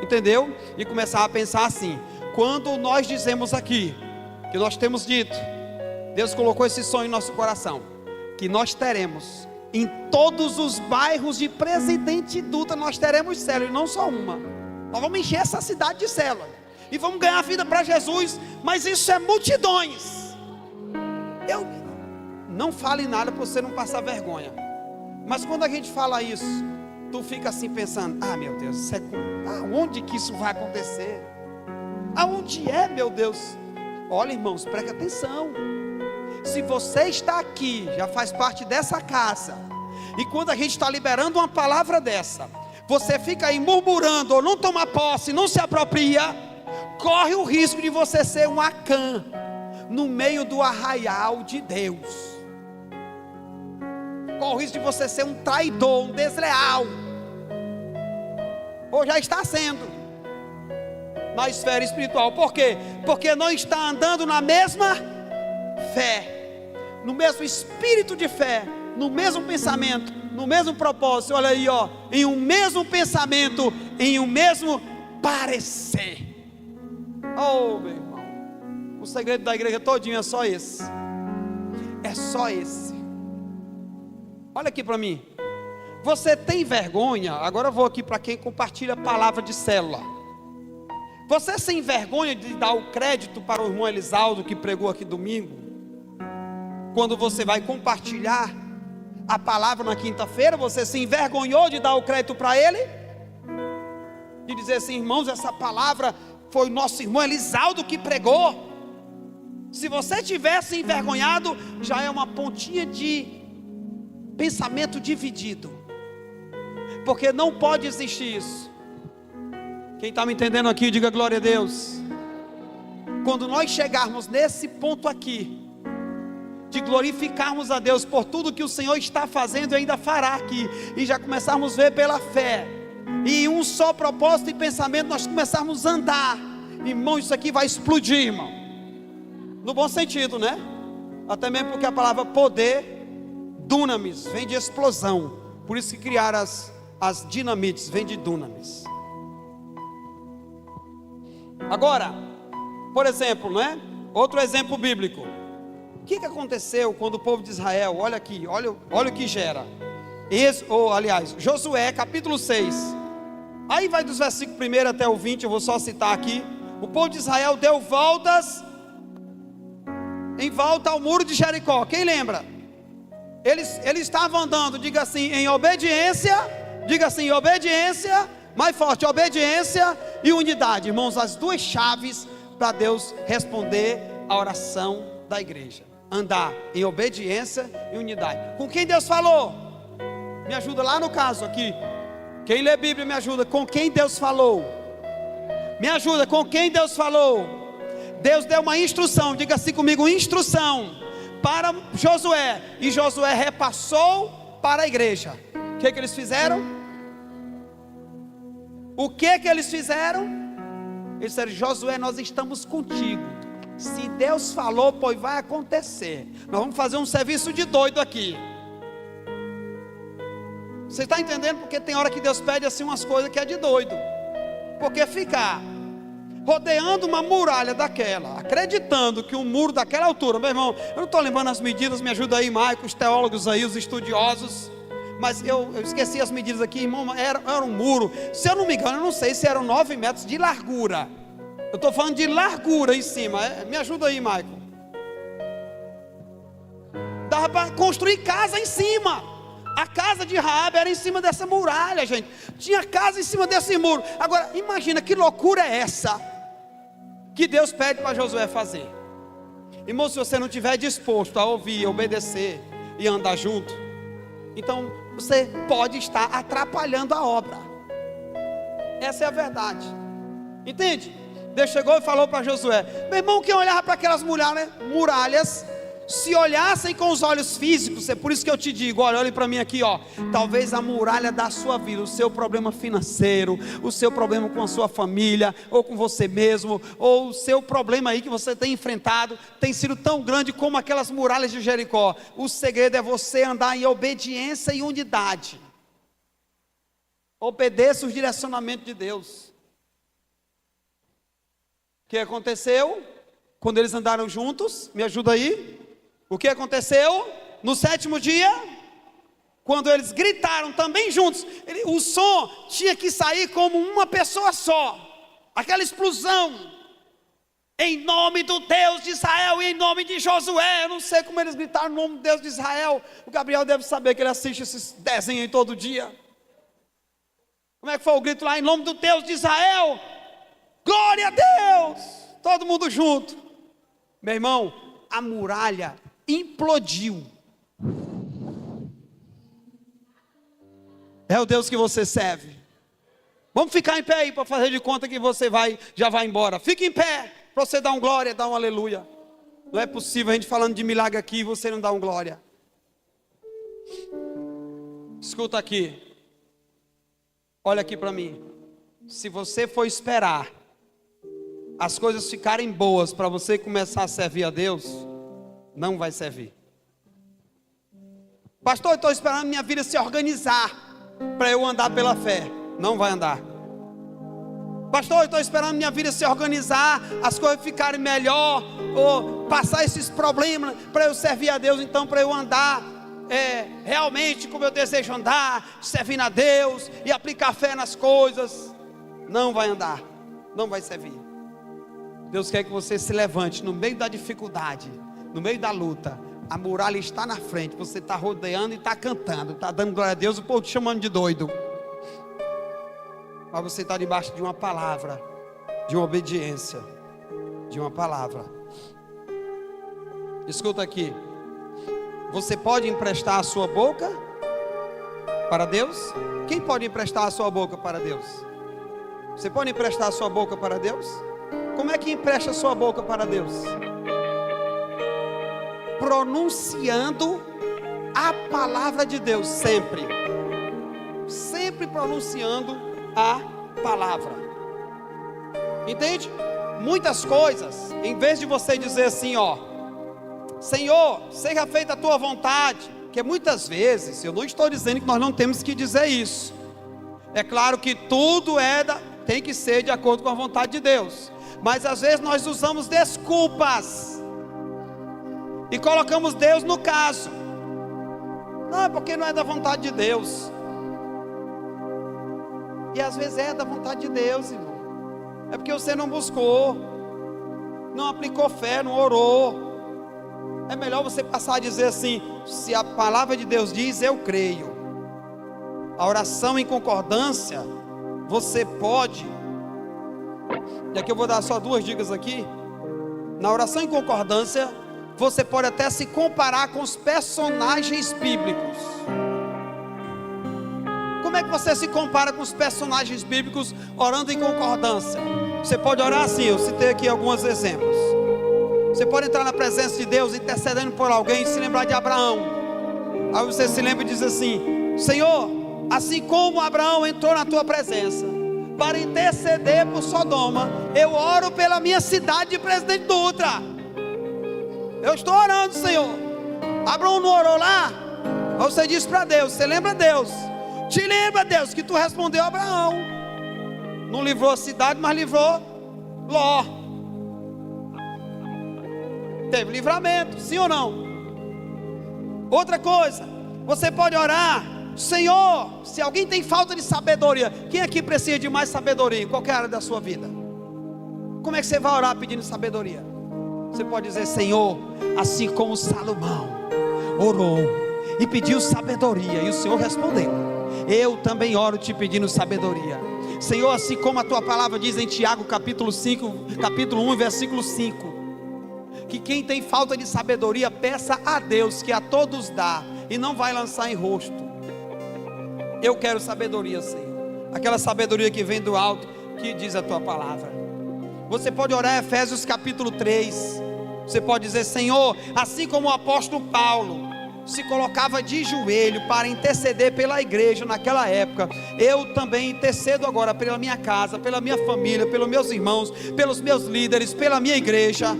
Speaker 1: entendeu? E começar a pensar assim. Quando nós dizemos aqui, que nós temos dito, Deus colocou esse sonho em nosso coração, que nós teremos, em todos os bairros de Presidente Dutra, nós teremos célula, e não só uma. Nós vamos encher essa cidade de célula, e vamos ganhar a vida para Jesus. Mas isso é multidões. Eu não fale nada para você não passar vergonha. Mas quando a gente fala isso, tu fica assim pensando, ah meu Deus, isso aonde que isso vai acontecer? Aonde é, meu Deus? Olha, irmãos, preste atenção. Se você está aqui, já faz parte dessa casa, e quando a gente está liberando uma palavra dessa, você fica aí murmurando, ou não toma posse, não se apropria, corre o risco de você ser um Acã no meio do arraial de Deus. Corre o risco de você ser um traidor, um desleal, ou já está sendo, na esfera espiritual. Por quê? Porque não está andando na mesma fé, no mesmo espírito de fé, no mesmo pensamento, no mesmo propósito. Olha aí, ó, em um mesmo pensamento, em um mesmo parecer. Oh, meu irmão, o segredo da igreja todinho é só esse. É só esse. Olha aqui para mim. Você tem vergonha? Agora eu vou aqui para quem compartilha a palavra de célula. Você sem vergonha de dar o crédito para o irmão Elisaldo que pregou aqui domingo? Quando você vai compartilhar a palavra na quinta-feira, você se envergonhou de dar o crédito para ele? De dizer assim, irmãos, essa palavra foi o nosso irmão Elisaldo que pregou. Se você tivesse envergonhado, já é uma pontinha de pensamento dividido, porque não pode existir isso. Quem está me entendendo aqui, diga glória a Deus. Quando nós chegarmos nesse ponto aqui, de glorificarmos a Deus por tudo que o Senhor está fazendo e ainda fará aqui, e já começarmos a ver pela fé, e em um só propósito e pensamento nós começarmos a andar, irmão, isso aqui vai explodir, irmão, no bom sentido, né? Até mesmo porque a palavra poder, dunamis, vem de explosão. Por isso que criaram as dinamites, vem de dunamis. Agora, por exemplo, né? Outro exemplo bíblico. O que aconteceu quando o povo de Israel, olha aqui, olha o que gera. Josué capítulo 6. Aí vai dos versículos 1 até o 20, eu vou só citar aqui. O povo de Israel deu voltas em volta ao muro de Jericó. Quem lembra? Eles estavam andando, diga assim, em obediência. Diga assim, obediência, mais forte, obediência e unidade. Irmãos, as duas chaves para Deus responder a oração da igreja: andar em obediência e unidade. Com quem Deus falou? Me ajuda lá no caso aqui. Quem lê Bíblia me ajuda. Com quem Deus falou? Me ajuda, com quem Deus falou? Deus deu uma instrução, diga assim comigo, instrução para Josué, e Josué repassou para a igreja. O que eles fizeram? O que eles fizeram? Eles disseram: Josué, nós estamos contigo. Se Deus falou, pois vai acontecer. Nós vamos fazer um serviço de doido aqui. Você está entendendo? Porque tem hora que Deus pede assim umas coisas que é de doido. Porque ficar rodeando uma muralha daquela, acreditando que um muro daquela altura, meu irmão, eu não estou lembrando as medidas, me ajuda aí, Maico, os teólogos aí, os estudiosos, mas eu esqueci as medidas aqui, irmão. Era um muro, se eu não me engano, eu não sei se eram 9 metros de largura. Eu estou falando de largura em cima. Me ajuda aí, Maico. Dava para construir casa em cima. A casa de Raabe era em cima dessa muralha, gente. Tinha casa em cima desse muro. Agora, imagina que loucura é essa que Deus pede para Josué fazer. Irmão, se você não estiver disposto a ouvir, obedecer e andar junto, então você pode estar atrapalhando a obra. Essa é a verdade. Entende? Deus chegou e falou para Josué: meu irmão, quem olhava para aquelas muralhas, se olhassem com os olhos físicos, é por isso que eu te digo, olha, olhe para mim aqui, ó. Talvez a muralha da sua vida, o seu problema financeiro, o seu problema com a sua família, ou com você mesmo, ou o seu problema aí que você tem enfrentado, tem sido tão grande como aquelas muralhas de Jericó. O segredo é você andar em obediência e unidade. Obedeça os direcionamentos de Deus. O que aconteceu quando eles andaram juntos? Me ajuda aí. O que aconteceu no 7º dia? Quando eles gritaram também juntos, o som tinha que sair como uma pessoa só. Aquela explosão. Em nome do Deus de Israel e em nome de Josué. Eu não sei como eles gritaram no nome do Deus de Israel. O Gabriel deve saber que ele assiste esses desenhos aí todo dia. Como é que foi o grito lá? Em nome do Deus de Israel. Glória a Deus. Todo mundo junto. Meu irmão, a muralha implodiu. É o Deus que você serve. Vamos ficar em pé aí para fazer de conta que você já vai embora. Fique em pé para você dar um glória, dar um aleluia. Não é possível a gente falando de milagre aqui e você não dar um glória. Escuta aqui. Olha aqui para mim. Se você for esperar as coisas ficarem boas para você começar a servir a Deus, não vai servir. Pastor, eu estou esperando minha vida se organizar para eu andar pela fé. Não vai andar. Pastor, eu estou esperando minha vida se organizar, as coisas ficarem melhor, ou passar esses problemas para eu servir a Deus. Então, para eu andar realmente como eu desejo andar, servindo a Deus e aplicar fé nas coisas, não vai andar, não vai servir. Deus quer que você se levante no meio da dificuldade, no meio da luta. A muralha está na frente, você está rodeando e está cantando, está dando glória a Deus, o povo te chamando de doido. Mas você está debaixo de uma palavra, de uma obediência, de uma palavra. Escuta aqui. Você pode emprestar a sua boca para Deus? Quem pode emprestar a sua boca para Deus? Você pode emprestar a sua boca para Deus? Como é que empresta a sua boca para Deus? Pronunciando a palavra de Deus, sempre. Sempre pronunciando a palavra. Entende? Muitas coisas, em vez de você dizer assim, ó, Senhor, seja feita a tua vontade, porque muitas vezes, eu não estou dizendo que nós não temos que dizer isso. É claro que tudo tem que ser de acordo com a vontade de Deus. Mas às vezes nós usamos desculpas e colocamos Deus no caso. Não, é porque não é da vontade de Deus. E às vezes é da vontade de Deus, irmão. É porque você não buscou, não aplicou fé, não orou. É melhor você passar a dizer assim: se a palavra de Deus diz, eu creio. A oração em concordância, você pode. E aqui eu vou dar só 2 dicas aqui. Na oração em concordância, você pode até se comparar com os personagens bíblicos. Como é que você se compara com os personagens bíblicos orando em concordância? Você pode orar assim, eu citei aqui alguns exemplos. Você pode entrar na presença de Deus intercedendo por alguém e se lembrar de Abraão. Aí você se lembra e diz assim: Senhor, assim como Abraão entrou na tua presença para interceder por Sodoma, eu oro pela minha cidade de Presidente Dutra. Eu estou orando, Senhor. Abraão não orou lá? Aí você diz para Deus, você lembra Deus, te lembra Deus que tu respondeu a Abraão. Não livrou a cidade, mas livrou Ló. Teve livramento, sim ou não? Outra coisa, você pode orar: Senhor, se alguém tem falta de sabedoria, quem aqui precisa de mais sabedoria em qualquer área da sua vida? Como é que você vai orar pedindo sabedoria? Você pode dizer: Senhor, assim como Salomão orou e pediu sabedoria, e o Senhor respondeu, eu também oro te pedindo sabedoria. Senhor, assim como a tua palavra diz em Tiago capítulo 1, versículo 5, que quem tem falta de sabedoria, peça a Deus, que a todos dá, e não vai lançar em rosto. Eu quero sabedoria, Senhor, aquela sabedoria que vem do alto, que diz a tua palavra. Você pode orar Efésios capítulo 3, você pode dizer: Senhor, assim como o apóstolo Paulo se colocava de joelho para interceder pela igreja naquela época, eu também intercedo agora pela minha casa, pela minha família, pelos meus irmãos, pelos meus líderes, pela minha igreja.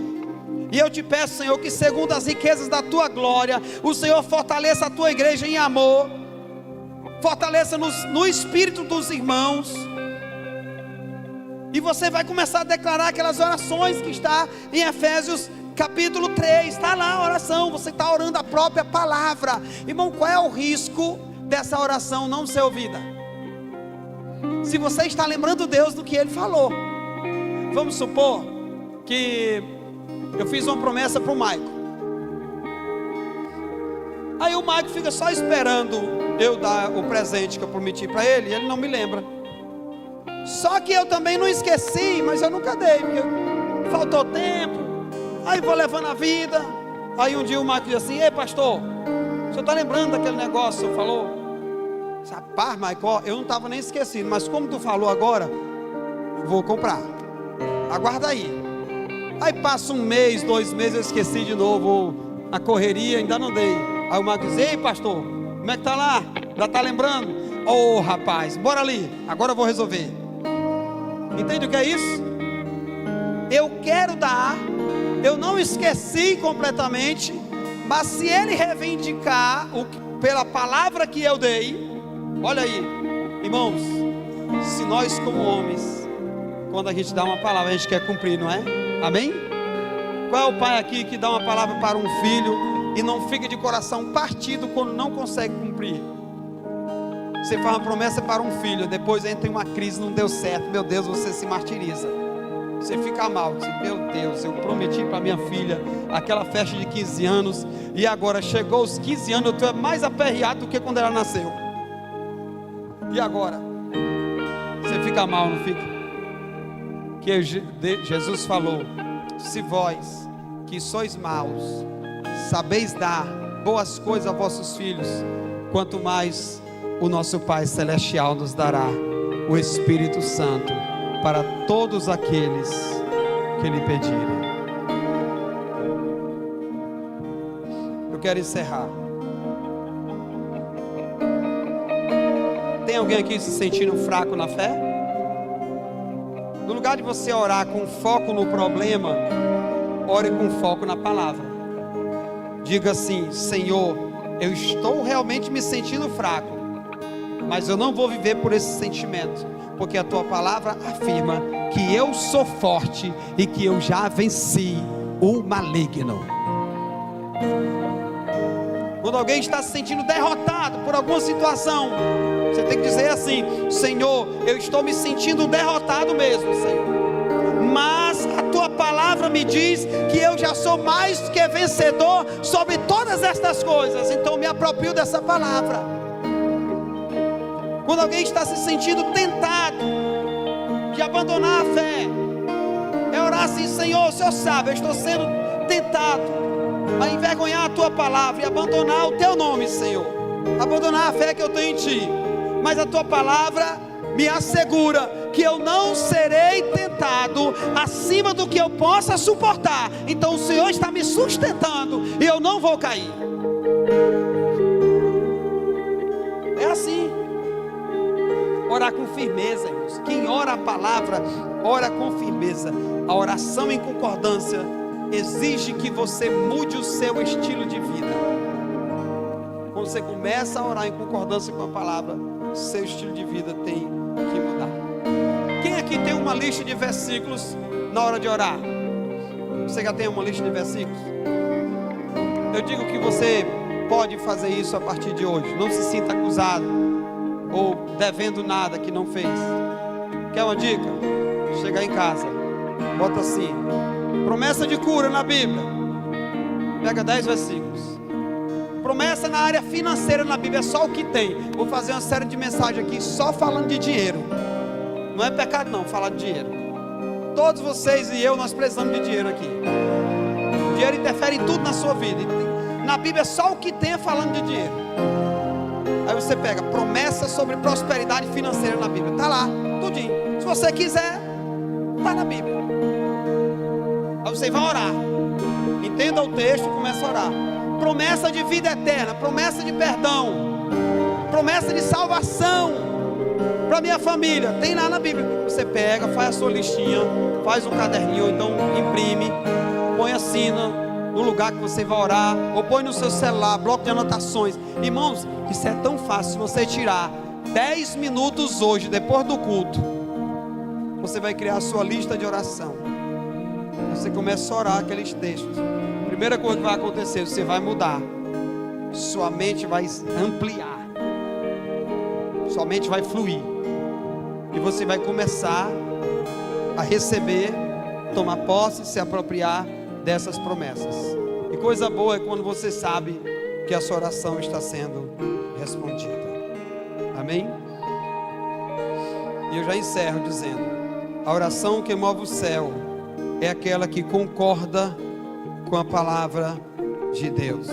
Speaker 1: E eu te peço, Senhor, que segundo as riquezas da tua glória, o Senhor fortaleça a tua igreja em amor, fortaleça no espírito dos irmãos. E você vai começar a declarar aquelas orações que está em Efésios capítulo 3, está lá a oração, você está orando a própria palavra. Irmão, qual é o risco dessa oração não ser ouvida? Se você está lembrando Deus do que Ele falou. Vamos supor que eu fiz uma promessa para o Maico, aí o Maico fica só esperando eu dar o presente que eu prometi para ele, e ele não me lembra. Só que eu também não esqueci, mas eu nunca dei, porque faltou tempo. Aí vou levando a vida. Aí um dia o Maico diz assim: ei pastor, o senhor está lembrando daquele negócio que o senhor falou? Rapaz, Maico, eu não estava nem esquecido, mas como tu falou agora, eu vou comprar, aguarda aí. Aí passa um mês, 2 meses, eu esqueci de novo, na correria, ainda não dei. Aí o Maico diz: ei pastor, como é que está lá? Já está lembrando? Ô rapaz, bora ali, agora eu vou resolver. Entende o que é isso? Eu quero dar, eu não esqueci completamente, mas se ele reivindicar pela palavra que eu dei, olha aí, irmãos, se nós como homens, quando a gente dá uma palavra, a gente quer cumprir, não é? Amém? Qual é o pai aqui que dá uma palavra para um filho e não fica de coração partido quando não consegue cumprir? Você faz uma promessa para um filho, depois entra em uma crise, não deu certo, meu Deus, você se martiriza, você fica mal, você, meu Deus, eu prometi para minha filha aquela festa de 15 anos, e agora chegou os 15 anos, eu estou mais aperreado do que quando ela nasceu. E agora? Você fica mal, não fica? Que Jesus falou: se vós que sois maus sabeis dar boas coisas a vossos filhos, quanto mais o nosso Pai Celestial nos dará o Espírito Santo para todos aqueles que lhe pedirem. Eu quero encerrar. Tem alguém aqui se sentindo fraco na fé? No lugar de você orar com foco no problema, ore com foco na palavra. Diga assim: Senhor, eu estou realmente me sentindo fraco, mas eu não vou viver por esse sentimento, porque a tua palavra afirma que eu sou forte e que eu já venci o maligno. Quando alguém está se sentindo derrotado por alguma situação, você tem que dizer assim: Senhor, eu estou me sentindo derrotado mesmo, Senhor, mas a tua palavra me diz que eu já sou mais que vencedor sobre todas estas coisas, então me aproprio dessa palavra. Quando alguém está se sentindo tentado de abandonar a fé, é orar assim: Senhor, o Senhor sabe, eu estou sendo tentado a envergonhar a tua palavra e abandonar o teu nome, Senhor, abandonar a fé que eu tenho em ti, mas a tua palavra me assegura que eu não serei tentado acima do que eu possa suportar. Então o Senhor está me sustentando e eu não vou cair. É assim. Orar com firmeza, irmãos. Quem ora a palavra, ora com firmeza. A oração em concordância exige que você mude o seu estilo de vida. Quando você começa a orar em concordância com a palavra, seu estilo de vida tem que mudar. Quem aqui tem uma lista de versículos na hora de orar? Você já tem uma lista de versículos? Eu digo que você pode fazer isso a partir de hoje. Não se sinta acusado ou devendo nada que não fez. Quer uma dica? Chegar em casa, bota assim: promessa de cura na Bíblia. Pega 10 versículos. Promessa na área financeira na Bíblia, é só o que tem. Vou fazer uma série de mensagens aqui só falando de dinheiro. Não é pecado não, falar de dinheiro. Todos vocês e eu, nós precisamos de dinheiro aqui. O dinheiro interfere em tudo na sua vida. Na Bíblia é só o que tem falando de dinheiro. Aí você pega promessa sobre prosperidade financeira na Bíblia. Está lá, tudinho. Se você quiser, está na Bíblia. Aí você vai orar. Entenda o texto e começa a orar. Promessa de vida eterna, promessa de perdão, promessa de salvação para minha família, tem lá na Bíblia. Você pega, faz a sua listinha, faz um caderninho, ou então imprime, põe assina no lugar que você vai orar, ou põe no seu celular, bloco de anotações. Irmãos, isso é tão fácil. Se você tirar 10 minutos hoje, depois do culto, você vai criar a sua lista de oração. Você começa a orar aqueles textos. Primeira coisa que vai acontecer, você vai mudar. Sua mente vai ampliar. Sua mente vai fluir. E você vai começar a receber, tomar posse, se apropriar dessas promessas. E coisa boa é quando você sabe que a sua oração está sendo respondida. Amém? E eu já encerro dizendo: a oração que move o céu é aquela que concorda com a palavra de Deus.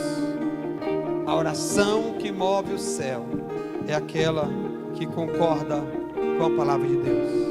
Speaker 1: A oração que move o céu é aquela que concorda com a palavra de Deus.